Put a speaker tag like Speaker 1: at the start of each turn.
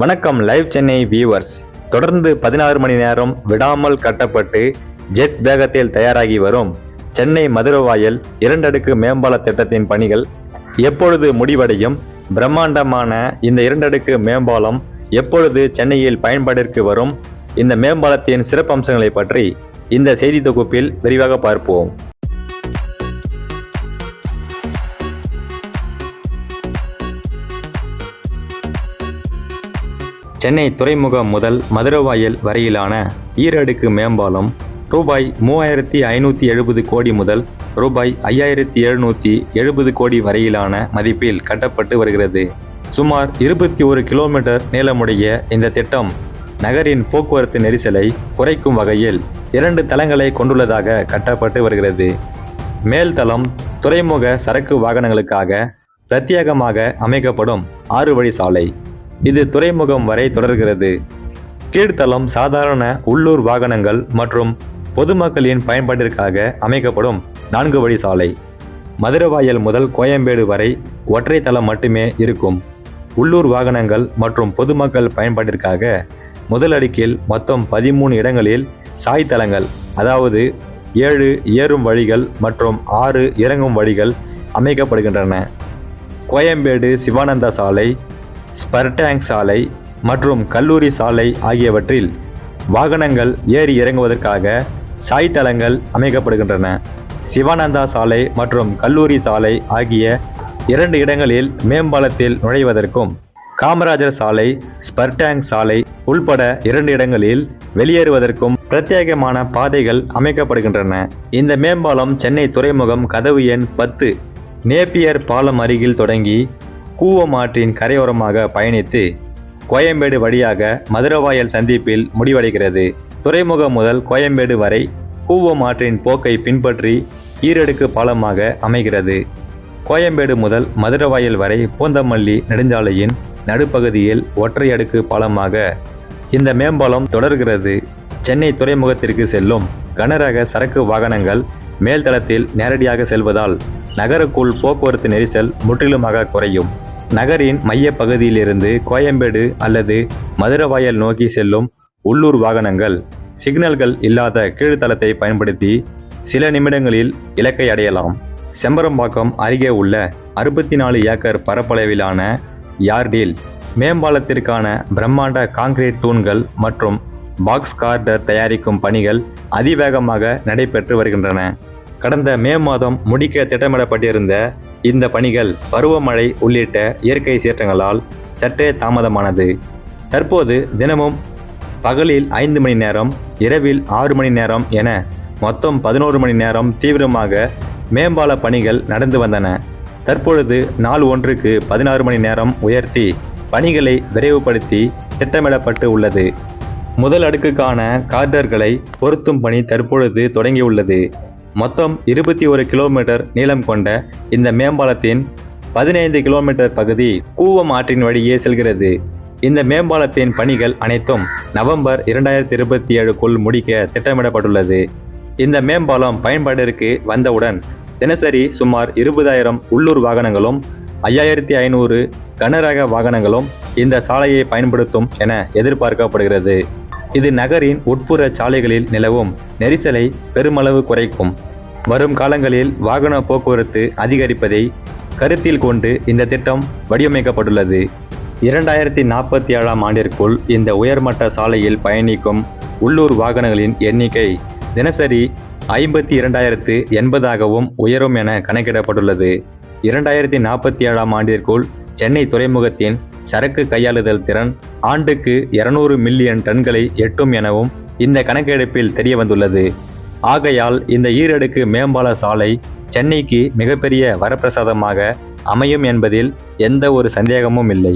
Speaker 1: வணக்கம் live Chennai viewers. தொடர்ந்து 16 மணி நேரம் விடாமல் கட்டப்பட்டு ஜெட் வேகத்தில் தயாராகி வரும் சென்னை மதுரவாயல் 2 அடுக்கு மேம்பால திட்டத்தின் பணிகள் எப்பொழுது முடிவடையும்? பிரம்மாண்டமான இந்த 2 அடுக்கு மேம்பாலம் எப்பொழுது சென்னையில் பயன்பாட்டிற்கு வரும்? இந்த மேம்பாலத்தின் சிறப்பம்சங்களை பற்றி இந்த செய்தி தொகுப்பில் விரிவாக பார்ப்போம். சென்னை துறைமுகம் முதல் மதுரவாயல் வரையிலான ஈரடுக்கு மேம்பாலம் ரூபாய் 3570 கோடி முதல் ரூபாய் 5770 கோடி வரையிலான மதிப்பில் கட்டப்பட்டு வருகிறது. சுமார் 21 கிலோமீட்டர் நீளமுடைய இந்த திட்டம் நகரின் போக்குவரத்து நெரிசலை குறைக்கும் வகையில் 2 தளங்களை கொண்டுள்ளதாக கட்டப்பட்டு வருகிறது. மேல்தளம் துறைமுக சரக்கு வாகனங்களுக்காக பிரத்யேகமாக அமைக்கப்படும் 6 வழி சாலை. இது துறைமுகம் வரை தொடர்கிறது. கீழ்த்தளம் சாதாரண உள்ளூர் வாகனங்கள் மற்றும் பொதுமக்களின் பயன்பாட்டிற்காக அமைக்கப்படும் 4 வழி சாலை. மதுரவாயல் முதல் கோயம்பேடு வரை ஒற்றை தளம் மட்டுமே இருக்கும். உள்ளூர் வாகனங்கள் மற்றும் பொதுமக்கள் பயன்பாட்டிற்காக முதல் அடுக்கில் மொத்தம் 13 இடங்களில் சாய்தளங்கள், அதாவது 7 ஏறும் வழிகள் மற்றும் 6 இறங்கும் வழிகள் அமைக்கப்படுகின்றன. கோயம்பேடு சிவானந்தா சாலை, ஸ்பர்டேங் சாலை மற்றும் கல்லூரி சாலை ஆகியவற்றில் வாகனங்கள் ஏறி இறங்குவதற்காக சாய்தளங்கள் அமைக்கப்படுகின்றன. சிவானந்தா சாலை மற்றும் கல்லூரி சாலை ஆகிய 2 இடங்களில் மேம்பாலத்தில் நுழைவதற்கும், காமராஜர் சாலை, ஸ்பர்டேங் சாலை உள்பட 2 இடங்களில் வெளியேறுவதற்கும் பிரத்யேகமான பாதைகள் அமைக்கப்படுகின்றன. இந்த மேம்பாலம் சென்னை துறைமுகம் கதவு எண் 10 நேப்பியர் பாலம் அருகில் தொடங்கி கூவம் ஆற்றின் கரையோரமாக பயணித்து கோயம்பேடு வழியாக மதுரவாயல் சந்திப்பில் முடிவடைகிறது. துறைமுகம் முதல் கோயம்பேடு வரை கூவம் ஆற்றின் போக்கை பின்பற்றி ஈரடுக்கு பாலமாக அமைகிறது. கோயம்பேடு முதல் மதுரவாயல் வரை பூந்தமல்லி நெடுஞ்சாலையின் நடுப்பகுதியில் ஒற்றை அடுக்கு பாலமாக இந்த மேம்பாலம் தொடர்கிறது. சென்னை துறைமுகத்திற்கு செல்லும் கனரக சரக்கு வாகனங்கள் மேல்தளத்தில் நேரடியாக செல்வதால் நகருக்குள் போக்குவரத்து நெரிசல் முற்றிலுமாக குறையும். நகரின் மைய பகுதியிலிருந்து கோயம்பேடு அல்லது மதுரவாயல் நோக்கி செல்லும் உள்ளூர் வாகனங்கள் சிக்னல்கள் இல்லாத கீழ்த்தளத்தை பயன்படுத்தி சில நிமிடங்களில் இலக்கை அடையலாம். செம்பரம்பாக்கம் அருகே உள்ள 64 ஏக்கர் பரப்பளவிலான யார்டில் மேம்பாலத்திற்கான பிரம்மாண்ட கான்கிரீட் தூண்கள் மற்றும் பாக்ஸ் கார்டர் தயாரிக்கும் பணிகள் அதிவேகமாக நடைபெற்று வருகின்றன. கடந்த மே மாதம் முடிக்க திட்டமிடப்பட்டிருந்த இந்த பணிகள் பருவமழை உள்ளிட்ட இயற்கை சீற்றங்களால் சற்றே தாமதமானது. தற்போது தினமும் பகலில் 5 மணி நேரம், இரவில் 6 மணி நேரம் என மொத்தம் 11 மணி நேரம் தீவிரமாக மேம்பால பணிகள் நடந்து வந்தன. தற்பொழுது நாள் ஒன்றுக்கு 16 மணி நேரம் உயர்த்தி பணிகளை விரைவுபடுத்தி திட்டமிடப்பட்டு உள்ளது. முதல் அடுக்குக்கான கார்டர்களை பொருத்தும் பணி தற்பொழுது தொடங்கியுள்ளது. மொத்தம் 21 கிலோமீட்டர் நீளம் கொண்ட இந்த மேம்பாலத்தின் 15 கிலோமீட்டர் பகுதி கூவம் ஆற்றின் வழியே செல்கிறது. இந்த மேம்பாலத்தின் பணிகள் அனைத்தும் நவம்பர் 2027க்குள் முடிக்க திட்டமிடப்பட்டுள்ளது. இந்த மேம்பாலம் பயன்பாட்டிற்கு வந்தவுடன் தினசரி சுமார் 20,000 உள்ளூர் வாகனங்களும் 5,500 கனரக வாகனங்களும் இந்த சாலையை பயன்படுத்தும் என எதிர்பார்க்கப்படுகிறது. இது நகரின் உட்புற சாலைகளில் நிலவும் நெரிசலை பெருமளவு குறைக்கும். வரும் காலங்களில் வாகன போக்குவரத்து அதிகரிப்பதை கருத்தில் கொண்டு இந்த திட்டம் வடிவமைக்கப்பட்டுள்ளது. 2047ஆம் ஆண்டிற்குள் இந்த உயர்மட்ட சாலையில் பயணிக்கும் உள்ளூர் வாகனங்களின் எண்ணிக்கை தினசரி 52,080ஆகவும் உயரும் என கணக்கிடப்பட்டுள்ளது. 2047ஆம் ஆண்டிற்குள் சென்னை துறைமுகத்தின் சரக்கு கையாளுதல் திறன் ஆண்டுக்கு 200 மில்லியன் டன்களை எட்டும் எனவும் இந்த கணக்கெடுப்பில் தெரிய வந்துள்ளது. ஆகையால் இந்த ஈரடுக்கு மேம்பால சாலை சென்னைக்கு மிகப்பெரிய வரப்பிரசாதமாக அமையும் என்பதில் எந்த ஒரு சந்தேகமும் இல்லை.